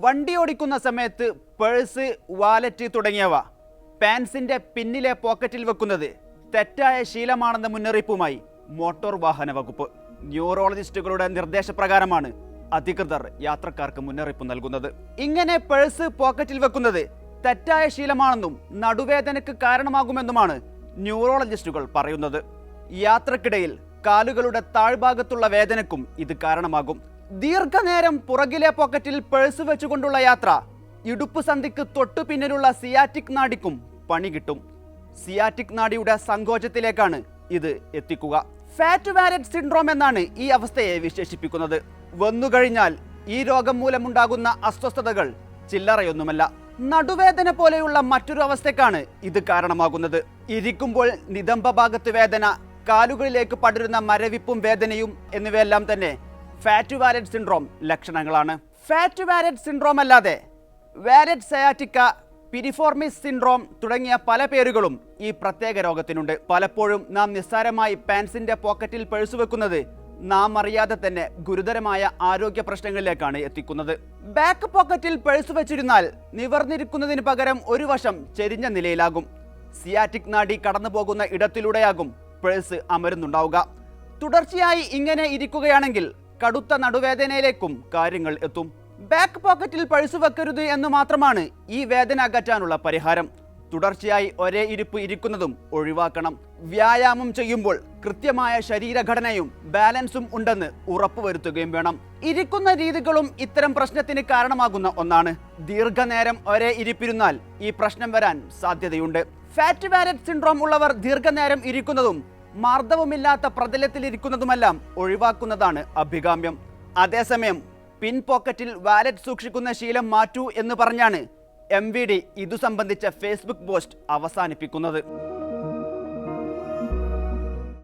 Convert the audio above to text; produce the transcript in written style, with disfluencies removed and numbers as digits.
വണ്ടി ഓടിക്കുന്ന സമയത്ത് പേഴ്സ്, വാലറ്റ് തുടങ്ങിയവ പാൻസിന്റെ പിന്നിലെ പോക്കറ്റിൽ വെക്കുന്നത് തെറ്റായ ശീലമാണെന്ന മുന്നറിയിപ്പുമായി മോട്ടോർ വാഹന വകുപ്പ്. ന്യൂറോളജിസ്റ്റുകളുടെ നിർദ്ദേശപ്രകാരമാണ് അധികൃതർ യാത്രക്കാർക്ക് മുന്നറിയിപ്പ് നൽകുന്നത്. ഇങ്ങനെ പേഴ്സ് പോക്കറ്റിൽ വെക്കുന്നത് തെറ്റായ ശീലമാണെന്നും നടുവേദനയ്ക്ക് കാരണമാകുമെന്നുമാണ് ന്യൂറോളജിസ്റ്റുകൾ പറയുന്നത്. യാത്രക്കിടയിൽ കാലുകളുടെ താഴ്ഭാഗത്തുള്ള വേദനയ്ക്കും ഇത് കാരണമാകും. ദീർഘനേരം പുറകിലെ പോക്കറ്റിൽ പേഴ്സ് വെച്ചുകൊണ്ടുള്ള യാത്ര ഇടുപ്പ് സന്ധിക്ക് തൊട്ടു പിന്നിലുള്ള സിയാറ്റിക് നാഡിക്കും പണി കിട്ടും. സിയാറ്റിക് നാഡിയുടെ സങ്കോചത്തിലേക്കാണ് ഇത് എത്തിക്കുക. ഫാറ്റ് വാലറ്റ് സിൻഡ്രോം എന്നാണ് ഈ അവസ്ഥയെ വിശേഷിപ്പിക്കുന്നത്. വന്നുകഴിഞ്ഞാൽ ഈ രോഗം മൂലമുണ്ടാകുന്ന അസ്വസ്ഥതകൾ ചില്ലറയൊന്നുമല്ല. നടുവേദന പോലെയുള്ള മറ്റൊരു അവസ്ഥക്കാണ് ഇത് കാരണമാകുന്നത്. ഇരിക്കുമ്പോൾ നിതംബ ഭാഗത്ത് വേദന, കാലുകളിലേക്ക് പടരുന്ന മരവിപ്പും വേദനയും എന്നിവയെല്ലാം തന്നെ ഫാറ്റ് വാലറ്റ് സിൻഡ്രോം ലക്ഷണങ്ങളാണ്. ഫാറ്റ് വാലറ്റ് സിൻഡ്രോം അല്ലാതെ വാലറ്റ് സയാറ്റിക്ക, പിരിഫോർമിസ് സിൻഡ്രോം തുടങ്ങിയ പല പേരുകളും ഈ പ്രത്യേക രോഗത്തിനുണ്ട്. പലപ്പോഴും നാം നിസ്സാരമായി പാൻസിന്റെ പോക്കറ്റിൽ പേഴ്സ് വെക്കുന്നത് നാം അറിയാതെ തന്നെ ഗുരുതരമായ ആരോഗ്യ പ്രശ്നങ്ങളിലേക്കാണ് എത്തിക്കുന്നത്. ബാക്ക് പോക്കറ്റിൽ പേഴ്സ് വെച്ചിരുന്നാൽ നിവർന്നിരിക്കുന്നതിന് പകരം ഒരു വശം ചെരിഞ്ഞ നിലയിലാകും. സിയാറ്റിക് നാഡി കടന്നു പോകുന്ന ഇടത്തിലൂടെയാകും പേഴ്സ് അമരുന്നുണ്ടാവുക. തുടർച്ചയായി ഇങ്ങനെ ഇരിക്കുകയാണെങ്കിൽ കടുത്ത നടുവേദനയിലേക്കും കാര്യങ്ങൾ എത്തും. ബാക്ക് പോക്കറ്റിൽ പേഴ്സ് വെക്കരുത് എന്ന് മാത്രമാണ് ഈ വേദന അകറ്റാനുള്ള പരിഹാരം. തുടർച്ചയായി ഒരേ ഇരിപ്പ് ഇരിക്കുന്നതും ഒഴിവാക്കണം. വ്യായാമം ചെയ്യുമ്പോൾ കൃത്യമായ ശരീരഘടനയും ബാലൻസും ഉണ്ടെന്ന് ഉറപ്പുവരുത്തുകയും വേണം. ഇരിക്കുന്ന രീതികളും ഇത്തരം പ്രശ്നത്തിന് കാരണമാകുന്ന ഒന്നാണ്. ദീർഘനേരം ഒരേ ഇരിപ്പിരുന്നാൽ ഈ പ്രശ്നം വരാൻ സാധ്യതയുണ്ട്. ഫാറ്റ് വാലറ്റ് സിൻഡ്രോം ഉള്ളവർ ദീർഘനേരം ഇരിക്കുന്നതും മർദ്ദവുമില്ലാത്ത പ്രതലത്തിലിരിക്കുന്നതുമെല്ലാം ഒഴിവാക്കുന്നതാണ് അഭികാമ്യം. അതേസമയം പിൻ പോക്കറ്റിൽ വാലറ്റ് സൂക്ഷിക്കുന്ന ശീലം മാറ്റൂ എന്ന് പറഞ്ഞാണ് MVD ഇതു സംബന്ധിച്ച ഫേസ്ബുക്ക് പോസ്റ്റ് അവസാനിപ്പിക്കുന്നത്.